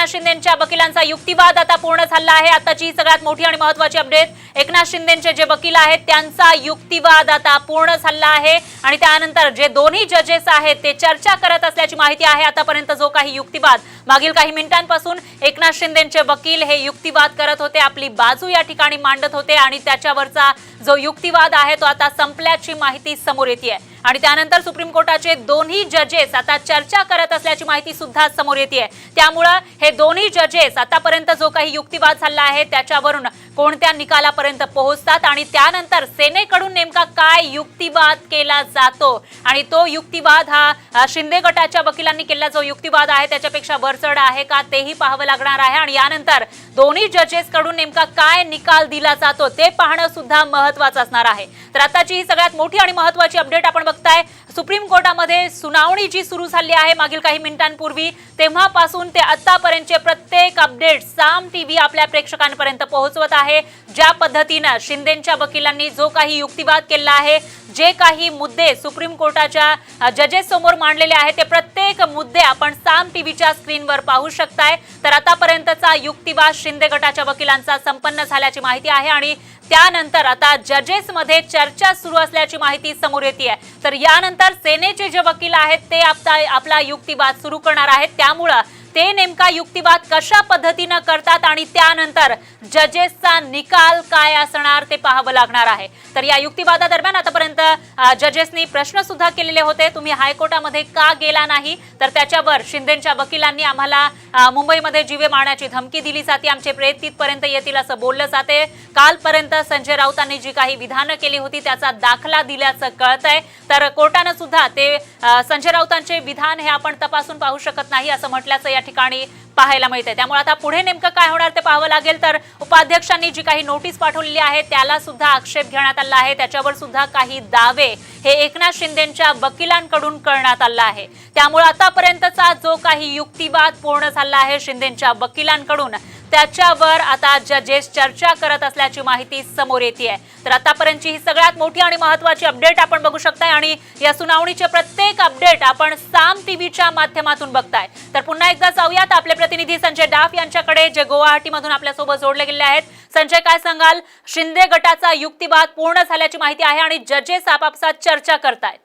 शिंदेंच्या वकिलांचा युक्तिवाद आता पूर्ण झाला आहे। आताची सगळ्यात मोठी आणि महत्त्वाची अपडेट, एकनाथ शिंदेंचे जे वकील आहेत त्यांचा युक्तिवाद आता पूर्ण झाला आहे आणि त्यानंतर जे दोन्ही जजेस आहेत ते चर्चा करत असल्याची माहिती आहे। आतापर्यंत जो काही युक्तिवाद मागील काही मिनिटांपासून एकनाथ शिंदेंचे वकील हे युक्तिवाद करत होते, आपली बाजू या ठिकाणी मांडत होते आणि त्याच्यावरचा जो युक्तिवाद आहे तो आता संपल्याची माहिती समोर येते आहे आणि त्यानंतर सुप्रीम कोर्टाचे दोन्ही जजेस आता चर्चा करत असल्याची माहिती सुद्धा समोर येते आहे। त्यामुळे हे दोन्ही जजेस आतापर्यंत जो काही युक्तिवाद झाला आहे त्याच्यावरून कोणत्या निकालापर्यंत पोहोचतात आणि त्यानंतर सेनेकडून नेमका काय युक्तिवाद केला जातो आणि तो युक्तिवाद हा शिंदे गटाच्या वकिलांनी केलेला जो युक्तिवाद आहे त्याच्यापेक्षा वरचढ आहे का तेही पाहावं लागणार आहे आणि यानंतर दोन्ही जजेस कडून नेमका काय निकाल दिला जातो ते पाहणं सुद्धा महत्त्वाचं असणार आहे। तर आताची ही सगळ्यात मोठी आणि महत्त्वाची अपडेट आपण बघताय, सुप्रीम कोर्टामध्ये सुनावणी जी सुरू झाली आहे मागील काही मिनिटांपूर्वी तेव्हापासून ते आतापर्यंतचे प्रत्येक अपडेट साम टीव्ही आपल्या प्रेक्षकांपर्यंत पोहोचवत आहे। ज्या पद्धतीने शिंदेंच्या वकिलांनी जो काही युक्तिवाद केला आहे, जे काही मुद्दे सुप्रीम कोर्टाच्या जजेस समोर मांडलेले आहेत ते प्रत्येक मुद्दे आपण साम टीव्हीच्या स्क्रीनवर पाहू शकताय। तर आतापर्यंतचा युक्तिवाद शिंदे गटाच्या वकिलांचा संपन्न झाल्याची माहिती आहे आणि त्यानंतर आता जजेस मध्ये चर्चा सुरू असल्याची माहिती समोर येते आहे। तर यानंतर सेनेचे जे वकील आहेत ते आपला युक्तिवाद सुरू करणार आहेत, त्यामुळे ते नेमका युक्तिवाद कशा पद्धतीने करतात आणि त्यानंतर जजेसचा निकाल काय असणार ते पाहावं लागणार आहे। तर या युक्तिवादादरम्यान आतापर्यंत जजेसनी प्रश्न सुद्धा केलेले होते, तुम्ही हायकोर्टामध्ये का गेला नाही, तर त्याच्यावर शिंदेंच्या वकिलांनी आम्हाला मुंबईमध्ये जीवे मारण्याची धमकी दिली जाते, आमचे प्रयत्न तिथपर्यंत येतील असं बोललं जाते। कालपर्यंत संजय राऊतांनी जी काही विधानं केली होती त्याचा दाखला दिल्याचं कळतंय, तर कोर्टाने सुद्धा ते संजय राऊतांचे विधान हे आपण तपासून पाहू शकत नाही असं म्हटल्याचं या ठिकाणी पाहायला मिळते। त्यामुळे आता पुढे नेमकं काय होणार ते पाहावं लागेल। तर उपाध्यक्षांनी जी काही नोटीस पाठवलेली आहे त्याला सुद्धा आक्षेप घेण्यात आला आहे, त्याच्यावर सुद्धा काही दावे हे एकनाथ शिंदेंच्या वकिलांकडून करण्यात आला आहे। त्यामुळे आतापर्यंतचा जो काही युक्तिवाद पूर्ण झाला आहे शिंदेंच्या वकिलांकडून त्याच्यावर आता जजेस चर्चा करत असल्याची माहिती समोर येते आहे। तर आतापर्यंतची ही सगळ्यात मोठी आणि महत्त्वाची अपडेट आपण बघू शकताय आणि या सुनावणीचे प्रत्येक अपडेट आपण साम टीव्हीच्या माध्यमातून बघताय। तर पुन्हा एकदा जाऊयात आपले प्रतिनिधी संजय डाफ यांच्याकडे, जे गुवाहाटीमधून आपल्यासोबत जोडले गेले आहेत। संजय, काय सांगाल, शिंदे गटाचा युक्तिवाद पूर्ण झाल्याची माहिती आहे आणि जजेस आपापसात चर्चा करतायत।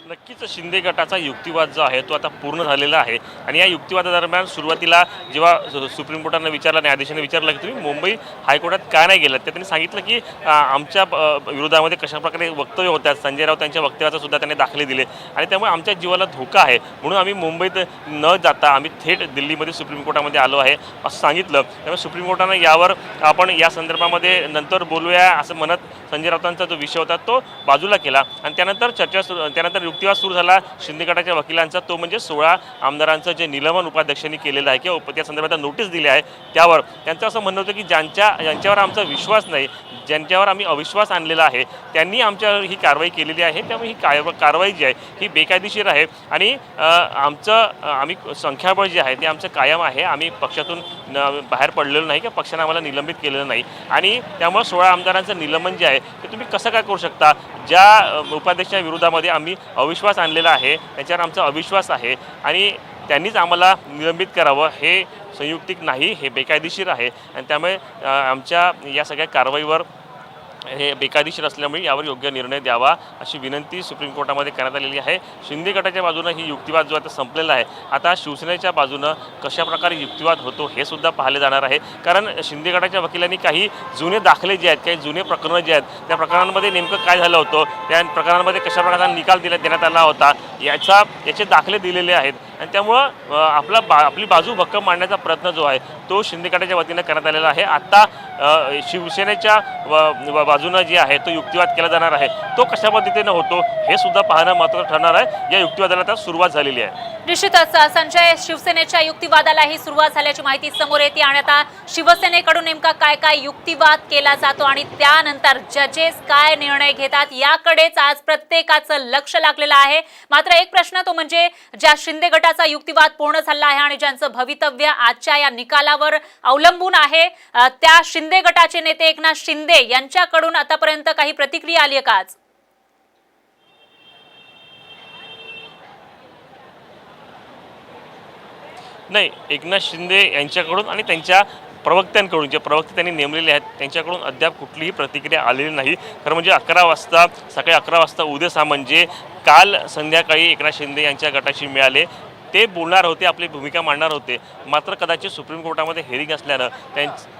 नक्कीच शिंदे गटाचा युक्तिवाद जो आहे तो आता पूर्ण झालेला आहे आणि या युक्तिवादादरम्यान सुरुवातीला जेव्हा सुप्रीम कोर्टाने विचारलं, न्यायाधीशांनी विचारलं की तुम्ही मुंबई हायकोर्टात का नाही गेलात, तर त्यांनी सांगितलं की आमच्या विरोधामध्ये कशाप्रकारे वक्तव्य होतात, संजय राऊत यांच्या वक्तव्याचा सुद्धा त्यांनी दाखले दिले आणि त्यामुळे आमच्या जीवाला धोका आहे म्हणून आम्ही मुंबईत न जाता आम्ही थेट दिल्लीमध्ये सुप्रीम कोर्टामध्ये आलो आहे असं सांगितलं। त्यामुळे सुप्रीम कोर्टानं यावर आपण या संदर्भामध्ये नंतर बोलूया असं म्हणत संजय राऊतांचा जो विषय होता तो बाजूला केला आणि त्यानंतर त्यानंतर युक्तिवाद सुरू झाला शिंदे गटाच्या वकिलांचा, तो म्हणजे 16 आमदारांचं जे निलंबन उपाध्यक्षांनी केलेलं आहे किंवा त्या संदर्भात नोटीस दिली आहे त्यावर त्यांचं असं म्हणणं होतं की ज्यांच्यावर आमचा विश्वास नाही, ज्यांच्यावर आम्ही अविश्वास आणलेला आहे त्यांनी आमच्यावर ही कारवाई केलेली आहे, त्यामुळे ही कारवाई जी आहे ही बेकायदेशीर आहे आणि आम्ही संख्याबळ जे आहे ते आमचं कायम आहे, आम्ही पक्षातून बाहेर पडलेलो नाही किंवा पक्षाने आम्हाला निलंबित केलेलं नाही आणि त्यामुळे 16 आमदारांचं निलंबन जे आहे ते तुम्ही कसं काय करू शकता, ज्या उपाध्यक्षाच्या विरोधामध्ये आम्ही अविश्वास आणलेला आहे त्याच्यावर आमचा अविश्वास आहे आणि त्यांनीच आम्हाला निलंबित करावं, हे संयुक्तिक नाही, हे बेकायदेशीर आहे आणि त्यामुळे आमच्या या सगळ्या कारवाईवर हे बेकायदेशीर असल्यामुळे यावर योग्य निर्णय द्यावा अशी विनंती सुप्रीम कोर्टामध्ये करण्यात आलेली आहे। शिंदे गटाच्या बाजूनं ही युक्तिवाद जो आता संपलेला आहे, आता शिवसेनेच्या बाजूनं कशाप्रकारे युक्तिवाद होतो हे सुद्धा पाहिले जाणार आहे, कारण शिंदे गटाच्या वकिलांनी काही जुने दाखले जे आहेत, काही जुने प्रकरणं जे आहेत त्या प्रकरणांमध्ये नेमकं काय झालं होतं, त्या प्रकरणांमध्ये कशाप्रकारचा निकाल देण्यात आला होता याचे दाखले दिलेले आहेत आणि त्यामुळं आपली बाजू भक्कम मांडण्याचा प्रयत्न जो आहे तो शिंदे गटाच्या वतीनं करण्यात आलेला आहे। आता शिवसेनेच्या बाजूनं जे आहे तो युक्तिवाद केला जाणार आहे, तो कशा पद्धतीने होतो हे सुद्धा पाहणं महत्त्वाचं ठरणार आहे। या युक्तिवादाला आता सुरुवात झालेली आहे। निश्चितच संजय, शिवसेनेच्या युक्तिवादालाही सुरुवात झाल्याची माहिती समोर येते आणि आता शिवसेनेकडून नेमका काय काय युक्तिवाद केला जातो आणि त्यानंतर जजेस काय निर्णय घेतात याकडेच आज प्रत्येकाचं लक्ष लागलेलं आहे। मात्र एक प्रश्न तो म्हणजे ज्या शिंदे गटाचा युक्तिवाद पूर्ण झाला आहे आणि ज्यांचं भवितव्य आजच्या या निकालावर अवलंबून आहे, त्या शिंदे गटाचे नेते एकनाथ शिंदे यांच्याकडून आतापर्यंत काही प्रतिक्रिया आली आहे का आज? नाही, एकनाथ शिंदे यांच्याकडून आणि त्यांच्या प्रवक्त्यांकडून जे प्रवक्ते त्यांनी नेमलेले आहेत त्यांच्याकडून अद्याप कुठलीही प्रतिक्रिया आलेली नाही. खरं म्हणजे 11 वाजता सकाळी 11 वाजता उदय सामंत जे काल संध्याकाळी एकनाथ शिंदे यांच्या गटाशी मिळाले, ते बोलणार होते, आपली भूमिका मांडणार होते. मात्र कदाचित सुप्रीम कोर्टामध्ये हेरिंग असल्यानं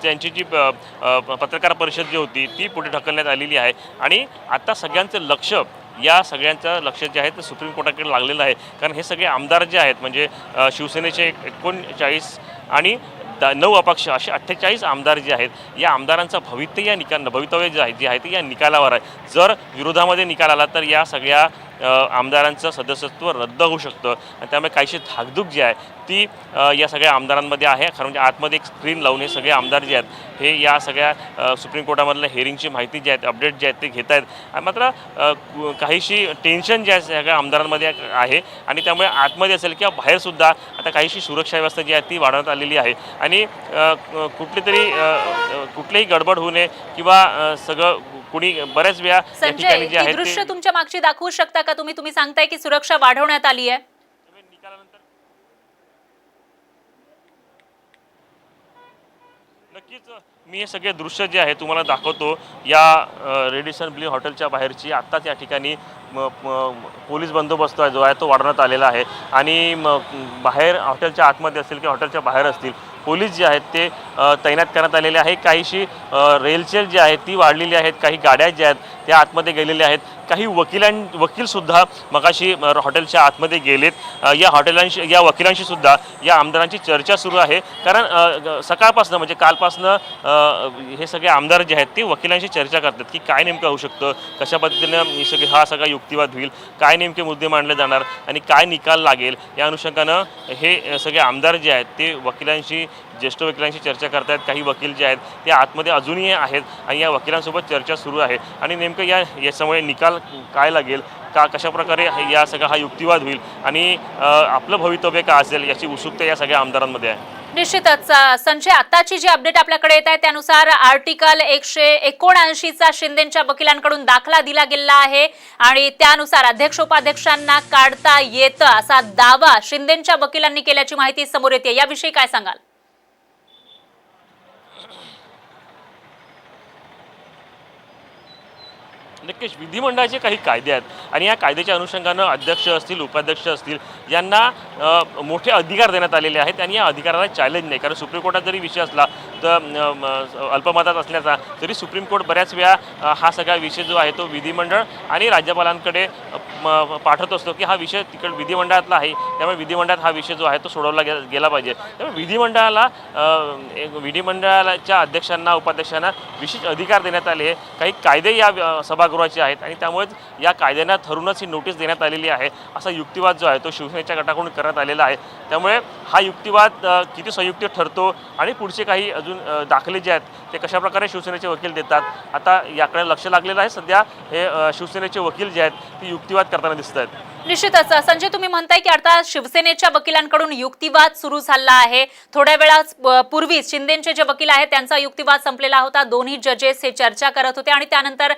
त्यांची जी पत्रकार परिषद जी होती ती पुढे ढकलण्यात आलेली आहे. आणि आता सगळ्यांचं लक्ष या सगळ्यांचं लक्ष जे आहे ते सुप्रीम कोर्टाकडे लागलेलं आहे. कारण हे सगळे आमदार जे आहेत म्हणजे शिवसेनेचे 39 आणि 9 अपक्ष असे 48 आमदार जे आहेत, या आमदारांचं भवितव्य जे आहे ते या निकालावर आहे. जर विरोधामध्ये निकाल आला तर या सगळ्या आमदारांचं सदस्यत्व रद्द होऊ शकतं आणि त्यामुळे काहीशी धाकधूक जी आहे ती या सगळ्या आमदारांमध्ये आहे. खरं म्हणजे आतमध्ये एक स्क्रीन लावून हे सगळे आमदार जे आहेत हे या सगळ्या सुप्रीम कोर्टामधल्या हेरिंगची माहिती जी आहे अपडेट जे आहेत ते घेत आहेत. मात्र काहीशी टेन्शन जे आहे सगळ्या आमदारांमध्ये आहे आणि त्यामुळे आतमध्ये असेल किंवा बाहेरसुद्धा आता काहीशी सुरक्षा व्यवस्था जी आहे ती वाढवण्यात आलेली आहे. आणि कुठलीही गडबड होऊ नये किंवा सगळं कुणी बऱ्याच वेळा या ठिकाणी जे आहे दृश्य तुमच्या मागची दाखवू शकता का तुम्ही सांगताय की सुरक्षा वाढवण्यात आली आहे. निकालानंतर नक्कीच मी हे सगळे दृश्य जे आहे तुम्हाला दाखवतो. या रेडिसन ब्ल्यू हॉटेलच्या बाहेरची आत्ताच या ठिकाणी पोलीस बंदोबस्त जो आहे तो वाढवण्यात आलेला आहे. आणि बाहेर हॉटेलच्या आतमध्ये असतील किंवा हॉटेलच्या बाहेर असतील पोलीस जे आहेत ते तैनात करण्यात आलेले आहे. काहीशी रेलचेल जी आहे ती वाढलेली आहेत. काही गाड्या ज्या आहेत त्या आतमध्ये गेलेल्या आहेत. काही वकीलसुद्धा मगाशी हॉटेलच्या आतमध्ये गेलेत. या वकिलांशी सुद्धा या आमदारांची चर्चा सुरू आहे. कारण सकाळपासून म्हणजे कालपासनं हे सगळे आमदार जे आहेत ते वकिलांशी चर्चा करतात की काय नेमकं होऊ शकतं, कशा पद्धतीनं हा सगळा युक्तिवाद होईल, काय नेमके मुद्दे मांडले जाणार आणि काय निकाल लागेल. या अनुषंगानं हे सगळे आमदार जे आहेत ते ज्येष्ठ वकिलांशी चर्चा करत आहेत. काही वकील जे आहेत ते आतमध्ये अजूनही आहेत आणि या वकिलांसोबत चर्चा सुरू आहे. आणि नेमकं याच्यामुळे निकाल काय लागेल, कशाप्रकारे हा सगळा युक्तिवाद होईल आणि आपलं भवितव्य काय असेल याची उत्सुकता या सगळ्या आमदारांमध्ये आहे. निश्चितच संजय, आताची जी अपडेट आपल्याकडे येत आहे त्यानुसार आर्टिकल 179चा शिंदेच्या वकिलांकडून दाखला दिला गेला आहे आणि त्यानुसार अध्यक्ष उपाध्यक्षांना काढता येतं असा दावा शिंदेच्या वकिलांनी केल्याची माहिती समोर येते. याविषयी काय सांगाल? नक्कीच विधिमंडळाचे काही कायदे आहेत आणि या कायद्याच्या अनुषंगानं अध्यक्ष असतील उपाध्यक्ष असतील यांना मोठे अधिकार देण्यात आलेले आहेत आणि या अधिकाराला चॅलेंज नाही. कारण सुप्रीम कोर्टात जरी विषय असला तर अल्पमतात असल्याचा तरी सुप्रीम कोर्ट बऱ्याच वेळा हा सगळा विषय जो आहे तो विधिमंडळ आणि राज्यपालांकडे पाठवत असतो की हा विषय तिकडे विधिमंडळातला आहे, त्यामुळे विधिमंडळात हा विषय जो आहे तो सोडवला गेला पाहिजे. त्यामुळे विधिमंडळाच्या अध्यक्षांना उपाध्यक्षांना विशेष अधिकार देण्यात आले. काही कायदे या सभागृहाचे आहेत आणि त्यामुळेच या कायद्यांना ठरूनच ही नोटीस देण्यात आलेली आहे. असा युक्तिवाद जो आहे तो शिवसेनेच्या गटाकडून करण्यात आलेला आहे. त्यामुळे हा युक्तिवाद किती संयुक्त ठरतो आणि पुढचे काही अजून दाखले जे आहेत ते कशाप्रकारे शिवसेनेचे वकील देतात आता याकडे लक्ष लागलेलं आहे. सध्या हे शिवसेनेचे वकील जे आहेत ते युक्तिवाद करताना दिसत आहेत. निश्चितच संजय, तुम्ही म्हणताय की आता शिवसेनेच्या वकिलांकडून युक्तिवाद सुरू झाला आहे. थोड्या वेळा पूर्वी शिंदेचे जे वकील आहेत त्यांचा युक्तिवाद संपलेला होता. दोन्ही जजेस हे चर्चा करत होते आणि त्यानंतर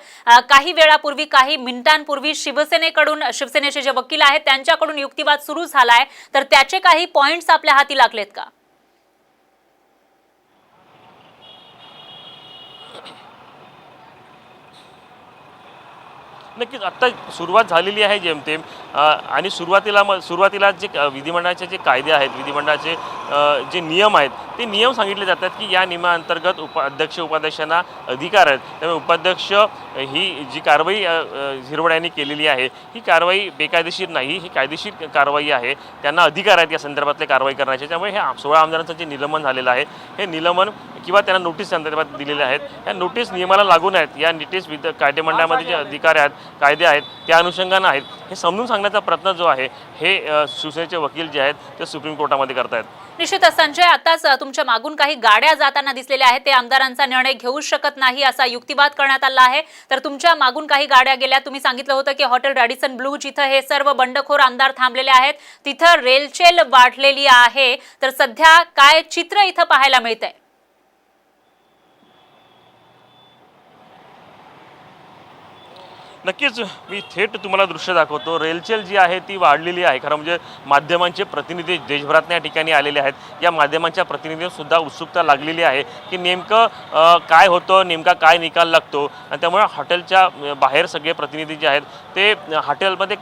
काही वेळापूर्वी काही मिनिटांपूर्वी शिवसेनेचे जे वकील आहेत त्यांच्याकडून युक्तिवाद सुरू झालाय. तर त्याचे काही पॉइंट्स आपल्या हाती लागलेत का? नक्कीच आत्ता सुरुवात झालेली आहे जेमतेम. आणि सुरुवातीला जे विधिमंडळाचे जे कायदे आहेत, विधिमंडळाचे जे नियम आहेत ते नियम सांगितले जातात की या नियमाअंतर्गत अध्यक्ष उपाध्यक्षांना अधिकार आहेत. त्यामुळे उपाध्यक्ष ही जी कारवाई झिरवड यांनी केलेली आहे ही कारवाई बेकायदेशीर नाही, ही कायदेशीर कारवाई आहे. त्यांना अधिकार आहेत या संदर्भातले कारवाई करण्याचे. त्यामुळे हे 16 आमदारांचं जे निलंबन झालेलं आहे हे निलंबन किंवा त्यांना नोटीस संदर्भात दिलेल्या आहेत. या नोटीस नियमाला लागून आहेत. या नोटीस कायदेमंडळामध्ये जे अधिकार आहेत, कायदे आहेत त्या अनुषंगानं आहेत. हे समजून सांगण्याचा प्रयत्न जो आहे हे शिवसेनेचे वकील जे आहेत ते सुप्रीम कोर्टामध्ये करतायत. निश्चितच संजय, आताच तुमच्या मागून काही गाड्या जाताना दिसलेल्या आहेत. ते आमदारांचा निर्णय घेऊ शकत नाही असा युक्तिवाद करण्यात आला आहे. तर तुमच्या मागून काही गाड्या गेल्या. तुम्ही सांगितलं होतं की हॉटेल रॅडिसन ब्लू जिथं हे सर्व बंडखोर आमदार थांबलेले आहेत तिथं रेलचेल वाढलेली आहे. तर सध्या काय चित्र इथं पाहायला मिळतंय? नक्कीच मी थेट तुम्हाला दृश्य दाखवतो. रेलचेल जी आहे ती वाढलेली आहे. खरं म्हणजे माध्यमांचे प्रतिनिधी देशभरातल्या या ठिकाणी आलेले आहेत. या माध्यमांच्या प्रतिनिधींसुद्धा उत्सुकता लागलेली आहे की नेमकं काय होतं, नेमका काय निकाल लागतो. आणि त्यामुळे हॉटेलच्या बाहेर सगळे प्रतिनिधी जे आहेत ते हॉटेलमध्ये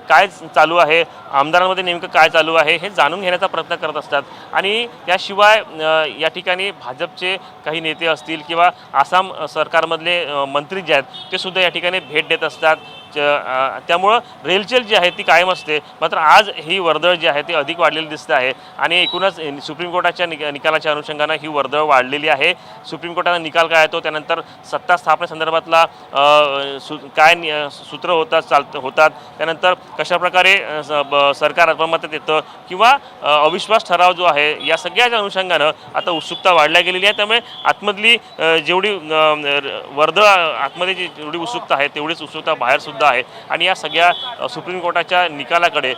काय चालू आहे, आमदारांमध्ये नेमकं काय चालू आहे हे जाणून घेण्याचा प्रयत्न करत असतात. आणि याशिवाय या ठिकाणी भाजपचे काही नेते असतील किंवा आसाम सरकारमधले मंत्री जे आहेत ते सुद्धा या ठिकाणी भेट देत असतात. त्यामुळं रेलचेल जी आहे ती कायम असते. मात्र आज ही वर्दळ जी आहे ती अधिक वाढलेली दिसते आहे. आणि एकूणच सुप्रीम कोर्टाच्या निकालाच्या अनुषंगानं ही वर्दळ वाढलेली आहे. सुप्रीम कोर्टाचा निकाल काय येतो, त्यानंतर सत्ता स्थापनेसंदर्भातला काय सूत्र होतात, त्यानंतर कशाप्रकारे सरकार अल्पमतात येतं किंवा अविश्वास ठराव जो आहे, या सगळ्याच्या अनुषंगानं आता उत्सुकता वाढल्या गेलेली आहे. त्यामुळे आतमधली जेवढी वर्दळ आतमध्ये जेवढी उत्सुकता आहे तेवढीच उत्सुकता बाहेर सुद्धा आहे. आणि या सगळ्या सुप्रीम कोर्टाच्या निकालाकडे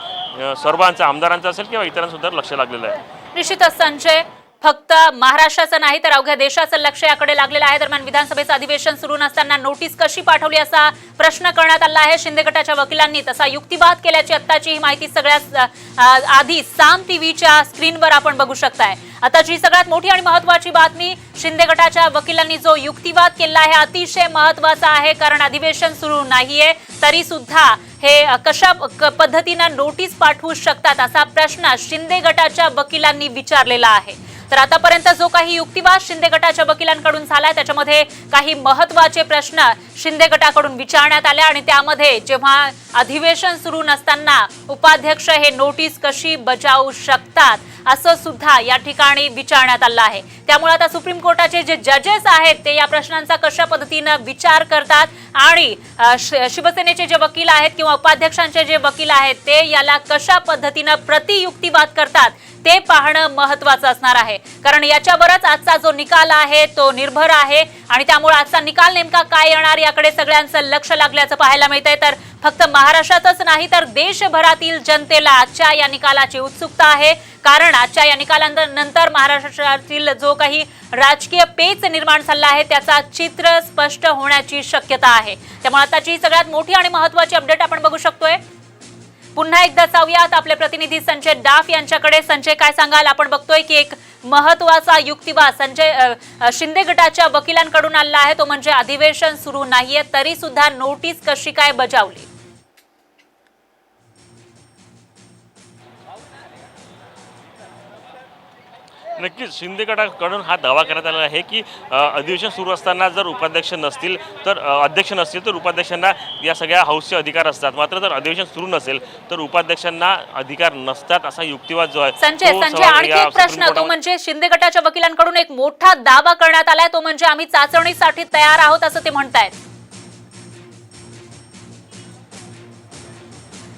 सर्वांचं, आमदारांचं असेल किंवा इतरांसुद्धा लक्ष लागलेलं आहे. निश्चितच संजय, फक्त महाराष्ट्राचं नाही तर अवघ्या देशाचं लक्ष याकडे लागलेलं आहे. दरम्यान विधानसभेचं अधिवेशन सुरू नसताना नोटीस कशी पाठवली असा प्रश्न करण्यात आला आहे. शिंदे गटाच्या वकिलांनी तसा युक्तिवाद केल्याची आत्ताची ही माहिती सगळ्यात आधी साम टीव्हीच्या स्क्रीनवर आपण बघू शकताय. आताची सगळ्यात मोठी आणि महत्त्वाची बातमी, शिंदे गटाच्या वकिलांनी जो युक्तिवाद केला आहे अतिशय महत्त्वाचा आहे. कारण अधिवेशन सुरू नाहीये तरी सुद्धा हे कशा पद्धतीनं नोटीस पाठवू शकतात असा प्रश्न शिंदे गटाच्या वकिलांनी विचारलेला आहे. तर आतापर्यंत जो काही युक्तिवाद शिंदे गटाच्या वकिलांकडून झालाय त्याच्यामध्ये काही महत्त्वाचे प्रश्न शिंदे गटाकडून विचारण्यात आले. आणि त्यामध्ये जेव्हा अधिवेशन सुरू नसताना उपाध्यक्ष हे नोटीस कशी बजावू शकतात असं सुद्धा या ठिकाणी विचारण्यात आलं आहे. त्यामुळे आता सुप्रीम कोर्टाचे जे जजेस आहेत ते या प्रश्नांचा कशा पद्धतीनं विचार करतात आणि शिवसेनेचे जे वकील आहेत किंवा उपाध्यक्षांचे जे वकील आहेत ते याला कशा पद्धतीनं प्रतियुक्तिवाद करतात ते पाहणं महत्त्वाचं असणार आहे. कारण याच्यावरच आजचा जो निकाल आहे तो निर्भर आहे. आणि त्यामुळे आजचा निकाल नेमका काय येणार याकडे सगळ्यांचं लक्ष लागल्याचं पाहायला मिळतंय. तर फक्त महाराष्ट्रातच नाही तर देशभरातील जनतेला आजच्या या निकालाची उत्सुकता आहे. कारण आजच्या या निकालानंतर महाराष्ट्रातील जो काही राजकीय पेच निर्माण झाला आहे त्याचा चित्र स्पष्ट होण्याची शक्यता आहे. त्यामुळे आताची सगळ्यात मोठी आणि महत्त्वाची अपडेट आपण बघू शकतोय. पुन्हा एकदा जाऊयात आपले प्रतिनिधी संजय डाफ यांच्याकडे. संजय, काय सांगाल? आपण बघतोय की एक महत्त्वाचा युक्तिवाद शिंदे गटाच्या वकिलांकडून आला आहे. तो म्हणजे अधिवेशन सुरू नाहीये तरी सुद्धा नोटीस कशी काय बजावली? नक्कीच शिंदे गटाकडून हा दावा करण्यात आलेला आहे की अधिवेशन सुरू असताना जर उपाध्यक्ष नसतील तर अध्यक्ष नसतील तर उपाध्यक्षांना या सगळ्या हाऊसचे अधिकार असतात. मात्र जर अधिवेशन सुरू नसेल तर उपाध्यक्षांना अधिकार नसतात असा युक्तिवाद जो आहे. संजय आणखी एक प्रश्न, तो म्हणजे शिंदे गटाच्या वकिलांकडून एक मोठा दावा करण्यात आलाय. तो म्हणजे आम्ही चाचणीसाठी तयार आहोत असं ते म्हणतायत.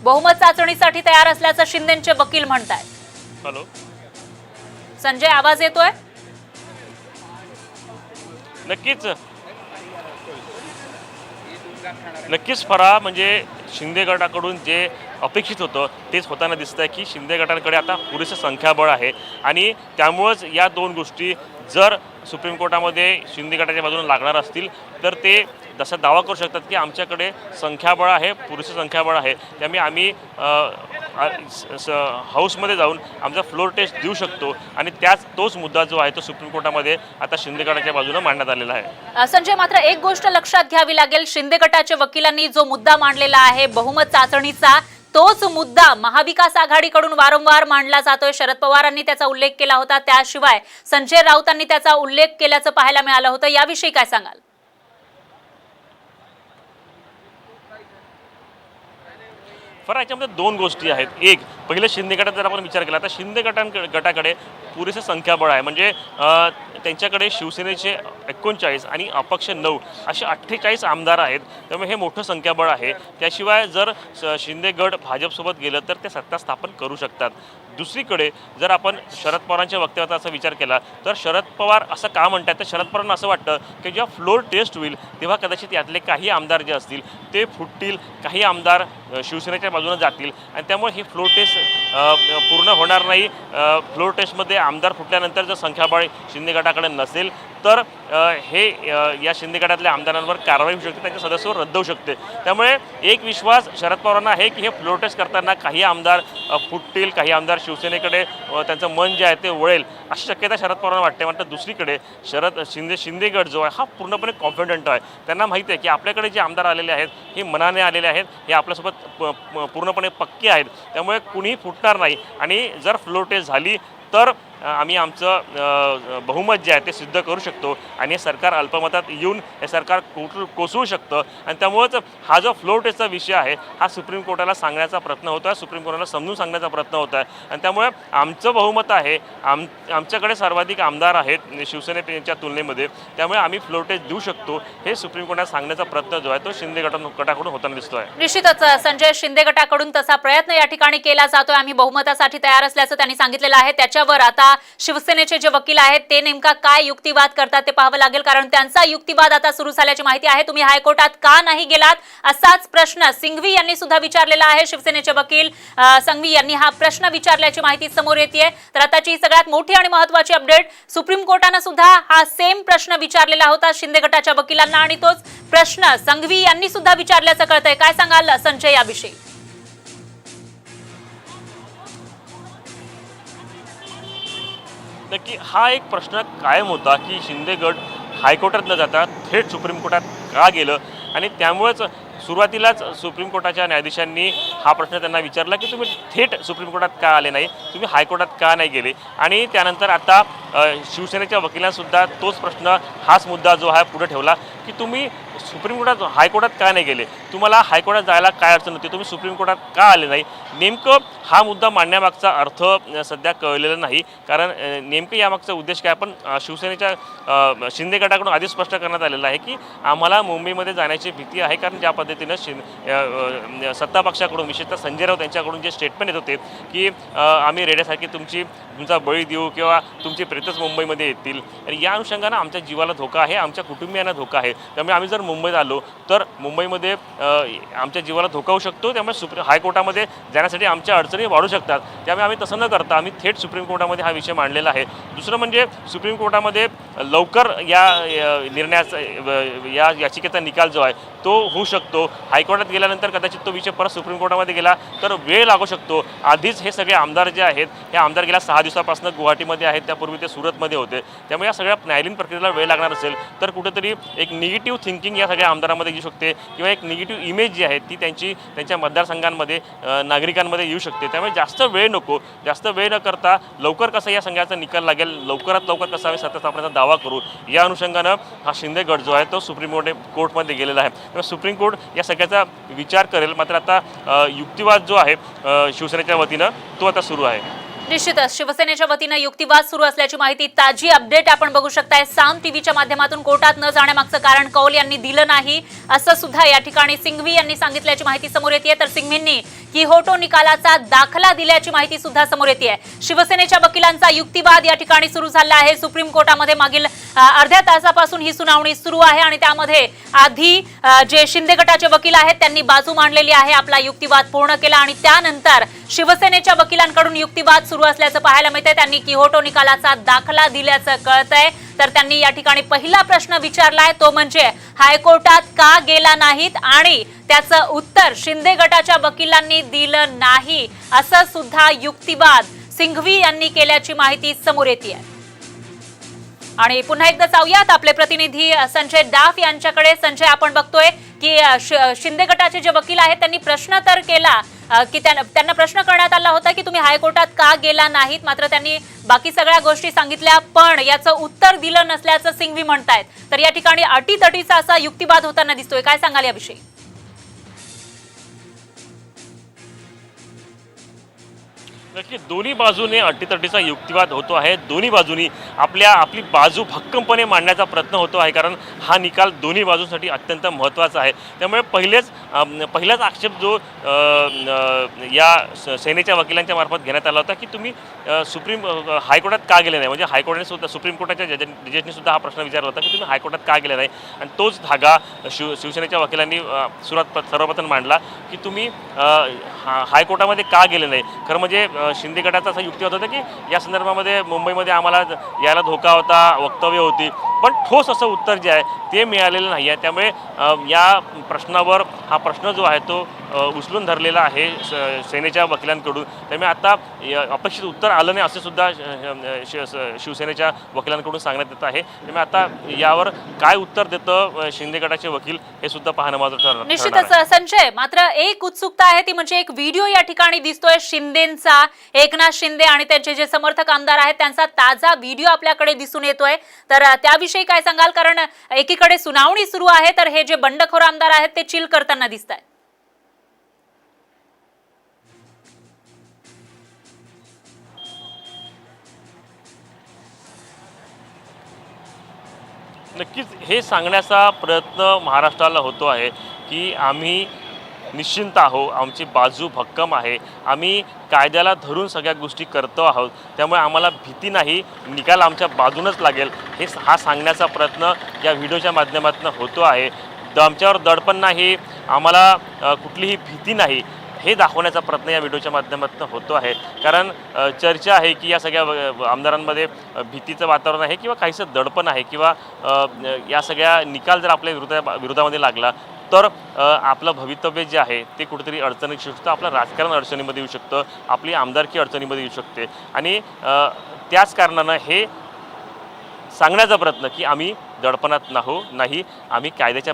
बहुमत चाचणीसाठी तयार असल्याचं शिंदेचे वकील म्हणतायत. हॅलो संजय, आवाज येतोय? नक्कीच फरा म्हणजे शिंदे गटाकडून जे अपेक्षित होतं तेच होताना दिसतंय की शिंदे गटाकडे आता पुरेसं संख्याबळ आहे. आणि त्यामुळंच या दोन गोष्टी जर सुप्रीम कोर्टामध्ये शिंदे गटाच्या बाजूने लागणार असतील तर ते जसा दावा करू शकतात की आमच्याकडे संख्याबळ आहे, पुरेसं संख्याबळ आहे. त्यामुळे आम्ही हाऊसमध्ये जाऊन आमचा फ्लोर टेस्ट देऊ शकतो. आणि तोच मुद्दा जो आहे तो सुप्रीम कोर्टामध्ये आता शिंदे गटाच्या बाजूने मांडण्यात आलेला आहे. संजय, मात्र एक गोष्ट लक्षात घ्यावी लागेल. शिंदे गटाच्या वकिलांनी जो मुद्दा मांडलेला आहे बहुमत चाचणीचा, तोच मुद्दा महाविकास आघाडीकडून वारंवार मांडला जातोय. शरद पवारांनी त्याचा उल्लेख केला होता. त्याशिवाय संजय राऊतांनी त्याचा उल्लेख केल्याचं पाहायला मिळालं होतं. याविषयी काय सांगाल? फरक याच्यामध्ये दोन गोष्टी आहेत. एक, पहिलं शिंदे गटात जर आपण विचार केला तर शिंदे गटाकडे पुरेसे संख्याबळ आहे. म्हणजे त्यांच्याकडे शिवसेनेचे 39 आणि अपक्ष 9 असे 48 आमदार आहेत. त्यामुळे हे मोठं संख्याबळ आहे. त्याशिवाय जर शिंदे गट भाजपसोबत गेलं तर ते सत्ता स्थापन करू शकतात. दुसरीकडे जर आपण शरद पवारांच्या वक्तव्याचा असा विचार केला तर शरद पवार असं का म्हणतात, तर शरद पवारांना असं वाटतं की जेव्हा फ्लोर टेस्ट होईल तेव्हा कदाचित यातले काही आमदार जे असतील ते फुटतील, काही आमदार शिवसेनेच्या बाजूने जातील आणि त्यामुळे ही फ्लोर टेस्ट पूर्ण होणार नाही. फ्लोर टेस्टमध्ये आमदार फुटल्यानंतर जर संख्याबळ शिंदे गटाकडे नसेल तर या शिंदे गटातल्या आमदारांवर कारवाई होऊ शकते, त्यांचे सदस्यत्व रद्द होऊ शकते. त्यामुळे एक विश्वास शरद पवारांना आहे की हे फ्लोर टेस्ट करताना काही आमदार फुटतील, काही आमदार शिवसेनेकडे त्यांचं मन जे आहे ते वळेल अशी शक्यता शरद पवारांना वाटते. मात्र दुसरीकडे शिंदे गट जो आहे हा पूर्णपणे कॉन्फिडंट आहे. त्यांना माहिती आहे की आपल्याकडे जे आमदार आलेले आहेत हे मनाने आलेले आहेत, हे आपल्यासोबत पूर्णपणे पक्के आहेत. त्यामुळे कुणीही फुटणार नाही आणि जर फ्लोर टेस्ट झाली तर आम्ही आमचं बहुमत जे आहे ते सिद्ध करू शकतो आणि हे सरकार अल्पमतात येऊन हे सरकार कोसळू शकतं. आणि त्यामुळेच हा जो फ्लोर टेस्टचा विषय आहे हा सुप्रीम कोर्टाला सांगण्याचा प्रयत्न होता, सुप्रीम कोर्टाला समजून सांगण्याचा प्रयत्न होता. आणि त्यामुळे आमचं बहुमत आहे, आमच्याकडे सर्वाधिक आमदार आहेत शिवसेनेच्या तुलनेमध्ये, त्यामुळे आम्ही फ्लोर टेस्ट देऊ शकतो हे सुप्रीम कोर्टाला सांगण्याचा प्रयत्न जो आहे तो शिंदे गटाकडून होताना दिसतो आहे. निश्चितच संजय, शिंदे गटाकडून तसा प्रयत्न या ठिकाणी केला जातोय. आम्ही बहुमतासाठी तयार असल्याचं त्यांनी सांगितलेलं आहे. त्याच्यावर आता शिवसेनेचे जे वकील आहेत ते नेमका काय युक्तिवाद करतात ते पाहावं लागेल, कारण त्यांचा युक्तिवाद आता सुरू झाल्याची माहिती आहे. तुम्ही हायकोर्टात का नाही गेलात असाच प्रश्न सिंघवी यांनी सुद्धा विचारलेला आहे. शिवसेनेचे वकील संघवी यांनी हा प्रश्न विचारल्याची माहिती समोर येते. तर आताची सगळ्यात मोठी आणि महत्त्वाची अपडेट, सुप्रीम कोर्टाने सुद्धा हा सेम प्रश्न विचारलेला होता शिंदे गटाच्या वकिलांना आणि तोच प्रश्न संघवी यांनी सुद्धा विचारल्याचं कळतंय. काय सांगाल संजय याविषयी? नक्की हा एक प्रश्न कायम होता की शिंदे गट हायकोर्टात न जाता थेट सुप्रीम कोर्टात का गेलं. आणि त्यामुळेच सुरुवातीलाच सुप्रीम कोर्टाच्या न्यायाधीशांनी हा प्रश्न त्यांना विचारला की तुम्ही थेट सुप्रीम कोर्टात का आले नाही, तुम्ही हायकोर्टात का नाही गेले. आणि त्यानंतर आता शिवसेनेच्या वकिलांसुद्धा तोच प्रश्न, हाच मुद्दा जो आहे पुढे ठेवला की तुम्ही सुप्रीम कोर्टात हायकोर्टात का नाही गेले, तुम्हाला हायकोर्टात जायला काय अडचण होती, तुम्ही सुप्रीम कोर्टात का आले नाही. नेमकं हा मुद्दा मांडण्यामागचा अर्थ सध्या कळलेला नाही, कारण नेमकं यामागचा उद्देश काय. पण शिवसेनेच्या शिंदे गटाकडून आधीच स्पष्ट करण्यात आलेलं आहे की आम्हाला मुंबईमध्ये जाण्याची भीती आहे, कारण ज्या पद्धतीनं सत्ता पक्षाकडून विशेषतः संजय राऊत यांच्याकडून जे स्टेटमेंट येत होते की आम्ही रेड्यासारखी तुमचा बळी देऊ किंवा तुमचे प्रेतच मुंबईमध्ये येतील, आणि या अनुषंगानं आमच्या जीवाला धोका आहे, आमच्या कुटुंबियांना धोका आहे. त्यामुळे आम्ही जर मुंबईत आलो तर मुंबईमध्ये आमच्या जीवाला धोका होऊ शकतो. त्यामुळे हायकोर्टामध्ये जाण्यासाठी आमच्या अडचणी वाढू शकतात. त्यामुळे आम्ही तसं न करता आम्ही थेट सुप्रीम कोर्टामध्ये हा विषय मांडलेला आहे. दुसरं म्हणजे सुप्रीम कोर्टामध्ये लवकर या निर्णयाचा या याचिकेचा निकाल जो आहे तो होऊ शकतो. हायकोर्टात गेल्यानंतर कदाचित तो विषय परत सुप्रीम कोर्टामध्ये गेला तर वेळ लागू शकतो. आधीच हे सगळे आमदार जे आहेत हे आमदार गेल्या 6 दिवसापासून गुवाहाटीमध्ये आहेत, त्यापूर्वी ते सुरतमध्ये होते. त्यामुळे या सगळ्या न्यायालयीन प्रक्रियेला वेळ लागणार असेल तर कुठेतरी एक निगेटिव्ह थिंकिंग या सगळ्या आमदारांमध्ये येऊ शकते किंवा एक निगेटिव्ह इमेज जी आहे ती त्यांच्या मतदारसंघांमध्ये नागरिकांमध्ये येऊ शकते. त्यामुळे जास्त वेळ नको, जास्त वेळ न करता लवकर कसा या संघाचा निकाल लागेल, लवकरात लवकर कसा आम्ही सत्ता स्थापनेचा दावा करू, या अनुषंगानं हा शिंदे गट जो आहे तो सुप्रीम कोर्टमध्ये गेलेला आहे. त्यामुळे सुप्रीम कोर्ट या सगळ्याचा विचार करेल. मात्र आता युक्तिवाद जो आहे शिवसेनेच्या वतीनं तो आता सुरू आहे. निश्चितच शिवसेनेच्या वतीनं युक्तिवाद सुरू असल्याची माहिती, ताजी अपडेट आपण बघू शकताय. साम टीव्हीच्या माध्यमातून कोर्टात न जाण्यामागचं कारण कौल यांनी दिलं नाही असं सुद्धा या ठिकाणी सिंघवी यांनी सांगितल्याची माहिती समोर येते. तर सिंघवींनी किहोटो निकालाचा दाखला दिल्याची माहिती सुद्धा समोर येते. शिवसेनेच्या वकिलांचा युक्तिवाद या ठिकाणी सुरू झाला आहे. सुप्रीम कोर्टामध्ये मागील अर्ध्या तासापासून ही सुनावणी सुरू आहे आणि त्यामध्ये आधी जे शिंदे गटाचे वकील आहेत त्यांनी बाजू मांडलेली आहे, आपला युक्तिवाद पूर्ण केला आणि त्यानंतर शिवसेनेच्या वकिलांकडून युक्तिवाद सुरू असल्याचं पाहायला मिळतंय. त्यांनी किहोटो निकालाचा दाखला दिल्याचं कळतंय. तर त्यांनी या ठिकाणी पहिला प्रश्न विचारलाय तो म्हणजे हायकोर्टात का गेला नाहीत, आणि त्याचं उत्तर शिंदे गटाच्या वकिलांनी दिलं नाही असं सुद्धा युक्तिवाद सिंघवी यांनी केल्याची माहिती समोर येते. आणि पुन्हा एकदा जाऊयात आपले प्रतिनिधी संजय डाफ यांच्याकडे. संजय, आपण बघतोय की शिंदे गटाचे जे वकील आहेत त्यांनी प्रश्न तर केला की त्यांना प्रश्न करण्यात आला होता की तुम्ही हायकोर्टात का गेला नाहीत, मात्र त्यांनी बाकी सगळ्या गोष्टी सांगितल्या पण याचं उत्तर दिलं नसल्याचं सिंघवी म्हणतायत. तर या ठिकाणी अटीतटीचा असा युक्तिवाद होताना दिसतोय. काय सांगाल याविषयी? नक्की दोन्ही बाजूने अटीतटीचा युक्तिवाद होतो आहे. दोन्ही बाजूनी आपली बाजू भक्कमपणे मांडण्याचा प्रयत्न होतो आहे, कारण हा निकाल दोन्ही बाजूंसाठी अत्यंत महत्त्वाचा आहे. त्यामुळे पहिलाच आक्षेप जो या सेनेच्या वकिलांच्या मार्फत घेण्यात आला होता की तुम्ही हायकोर्टात का गेले नाही, म्हणजे हायकोर्टाने सुद्धा सुप्रीम कोर्टाच्या जजेसनी सुद्धा हा प्रश्न विचारला होता की तुम्ही हायकोर्टात का गेले नाही. आणि तोच धागा शिवसेनेच्या वकिलांनी सर्वप्रथम मांडला की तुम्ही हायकोर्टामध्ये का गेले नाही. खरं म्हणजे शिंदे गटाचा असा युक्तिवाद होता की या संदर्भामध्ये मुंबईमध्ये आम्हाला यायला धोका होता, वक्तव्य होती, पण ठोस असं उत्तर जे आहे ते मिळालेलं नाही आहे. त्यामुळे या प्रश्नावर हा प्रश्न जो आहे तो उचलून धरलेला आहे सेनेच्या वकिलांकडून. त्यामुळे आता अपेक्षित उत्तर आलं नाही असं सुद्धा शिवसेनेच्या वकिलांकडून सांगण्यात येत आहे. त्यामुळे आता यावर काय उत्तर देतं शिंदे गटाचे वकील हे सुद्धा पाहणं महत्त्वाचं ठरणार आहे. निश्चितच संजय, मात्र एक उत्सुकता आहे ती म्हणजे एक व्हिडिओ या ठिकाणी दिसतोय शिंदेचा, एकनाथ शिंदे आणि त्यांचे जे समर्थक आमदार आहेत त्यांचा ताजा व्हिडिओ आपल्याकडे दिसून येतोय. तर त्याविषयी काय सांगाल? कारण एकीकडे सुनावणी सुरू आहे तर हे जे बंडखोर आमदार आहेत ते चिल करताना दिसत आहेत. नक्कीच हे सांगण्याचा प्रयत्न महाराष्ट्राला होतो आहे की आम्ही निश्चिंत आहोत, आमची बाजू भक्कम आहे, आम्ही कायद्याला धरून सगळ्या गोष्टी करतो आहोत, त्यामुळे आम्हाला भीती नाही, निकाल आमच्या बाजूनच लागेल हा सांगण्याचा प्रयत्न या व्हिडिओच्या माध्यमातून होतो आहे. आमच्यावर दडपण नाही, आम्हाला कुठलीही भीती नाही हे दाखवण्याचा प्रयत्न या व्हिडिओच्या माध्यमातून होतो आहे. कारण चर्चा आहे की या सगळ्या आमदारांमध्ये भीतीचं वातावरण आहे किंवा काहीसं दडपण आहे किंवा या सगळ्या निकाल जर आपल्या विरोधामध्ये लागला तर आपलं भवितव्य जे आहे ते कुठेतरी अडचणीत येऊ शकतं, आपलं राजकारण अडचणीमध्ये येऊ शकतं, आपली आमदारकी अडचणीमध्ये येऊ शकते. आणि त्याच कारणानं हे सांगण्याचा प्रयत्न की आम्ही दडपणात नाही, आम्ही कायद्याच्या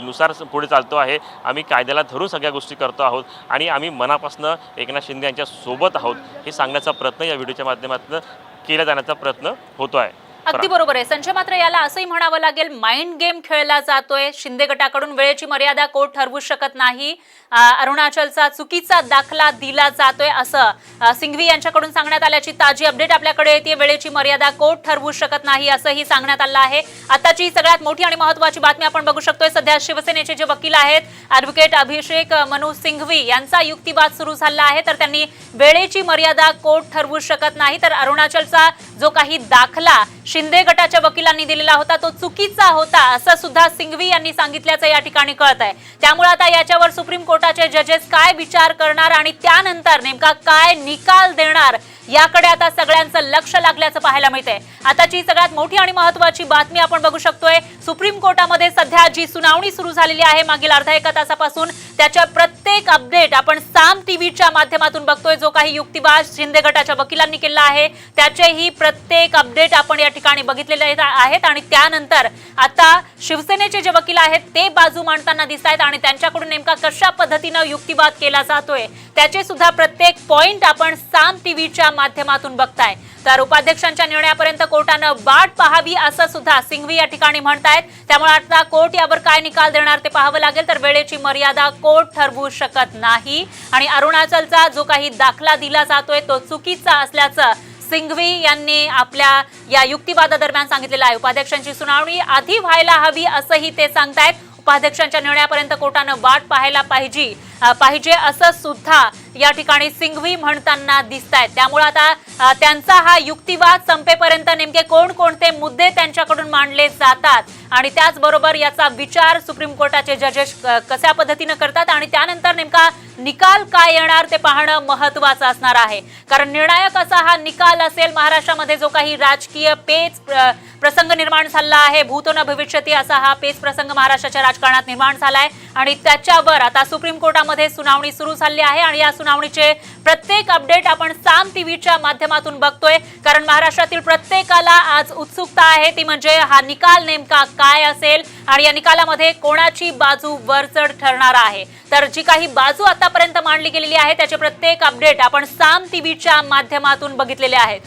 नुसार पुढे चालतो आहे, आम्ही कायद्याला धरून सगळ्या गोष्टी करतो आहोत आणि आम्ही मनापासून एकनाथ शिंदे यांच्या सोबत आहोत हे सांगण्याचा प्रयत्न या व्हिडिओच्या माध्यमातून केला जाण्याचा प्रयत्न होतो आहे. अगदी बरोबर आहे संजय, मात्र याला असंही म्हणावं लागेल माइंड गेम खेळला जातोय. शिंदे गटाकडून वेळेची मर्यादा कोर्ट ठरवू शकत नाही, अरुणाचलचा चुकीचा दाखला दिला जातोय असं सिंघवी यांच्याकडून सांगण्यात आल्याची ताजी अपडेट आपल्याकडे येते. वेळेची मर्यादा कोर्ट ठरवू शकत नाही असंही सांगण्यात आलं आहे. आताची सगळ्यात मोठी आणि महत्त्वाची बातमी आपण बघू शकतोय. सध्या शिवसेनेचे जे वकील आहेत ॲडव्होकेट अभिषेक मनु सिंघवी यांचा युक्तिवाद सुरू झाला आहे. तर त्यांनी वेळेची मर्यादा कोर्ट ठरवू शकत नाही, तर अरुणाचलचा जो काही दाखला शिंदे गटाच्या वकिलांनी दिलेला होता तो चुकीचा होता असं सुद्धा सिंघवी यांनी सांगितल्याचं या ठिकाणी कळत आहे. त्यामुळे आता याच्यावर सुप्रीम कोर्टाचे जजेस काय विचार करणार आणि त्यानंतर नेमका काय निकाल देणार याकडे आता सगळ्यांचं लक्ष लागल्याचं पाहायला मिळतंय. आताची सगळ्यात मोठी आणि महत्त्वाची बातमी आपण बघू शकतोय. सुप्रीम कोर्टामध्ये सध्या जी सुनावणी सुरू झालेली आहे मागील अर्धा एक तासापासून त्याच्या प्रत्येक अपडेट आपण साम टीव्हीच्या माध्यमातून बघतोय. जो काही युक्तिवाद शिंदे गटाच्या वकिलांनी केला आहे त्याचेही प्रत्येक अपडेट आपण या ठिकाणी बघितलेले आहेत आणि त्यानंतर आता शिवसेनेचे जे वकील आहेत ते बाजू मांडताना दिसत आहेत आणि त्यांच्याकडून नेमका कशा पद्धतीनं युक्तिवाद केला जातोय त्याचे सुद्धा प्रत्येक पॉइंट आपण साम टीव्हीच्या माध्यमातून बघताय. तर उपाध्यक्षांच्या निर्णयापर्यंत कोर्टानं वाट पाहावी असं सुद्धा सिंघवी या ठिकाणी म्हणतायत. त्यामुळे आता कोर्ट यावर काय निकाल देणार ते पाहावं लागेल. तर वेळेची मर्यादा कोर्ट ठरवू शकत नाही आणि अरुणाचलचा जो काही दाखला दिला जातोय तो चुकीचा असल्याचं सिंघवी यांनी आपल्या या युक्तिवादादरम्यान सांगितलेलं आहे. उपाध्यक्षांची सुनावणी आधी व्हायला हवी असंही ते सांगतायत. उपाध्यक्षांच्या निर्णयापर्यंत कोर्टानं वाट पाहायला पाहिजे असं सुद्धा या ठिकाणी सिंघवी म्हणताना दिसत आहेत. त्यामुळे आता त्यांचा हा युक्तिवाद संपेपर्यंत नेमके कोणकोणते मुद्दे त्यांच्याकडून मांडले जातात आणि त्याचबरोबर याचा विचार सुप्रीम कोर्टाचे जजेस कशा पद्धतीनं करतात आणि त्यानंतर नेमका निकाल काय येणार ते पाहणं महत्त्वाचं असणार आहे. कारण निर्णायक असा हा निकाल असेल. महाराष्ट्रामध्ये जो काही राजकीय पेच प्रसंग निर्माण झाला आहे, भूतो न भविष्यती असा हा पेच प्रसंग महाराष्ट्राच्या राजकारणात निर्माण झाला आहे आणि त्याच्यावर आता सुप्रीम कोर्टामध्ये सुनावणी सुरू झाली आहे आणि या सुनावणीचे प्रत्येक अपडेट आपण साम टीव्हीच्या माध्यमातून बघतोय. कारण महाराष्ट्रातील प्रत्येकाला आज उत्सुकता आहे ती म्हणजे हा निकाल नेमका काय असेल आणि या निकालामध्ये कोणाची बाजू वरचढ ठरणार आहे. तर जी काही बाजू आतापर्यंत मांडली गेलेली आहे त्याचे प्रत्येक अपडेट आपण साम टीव्हीच्या माध्यमातून बघितलेले आहेत.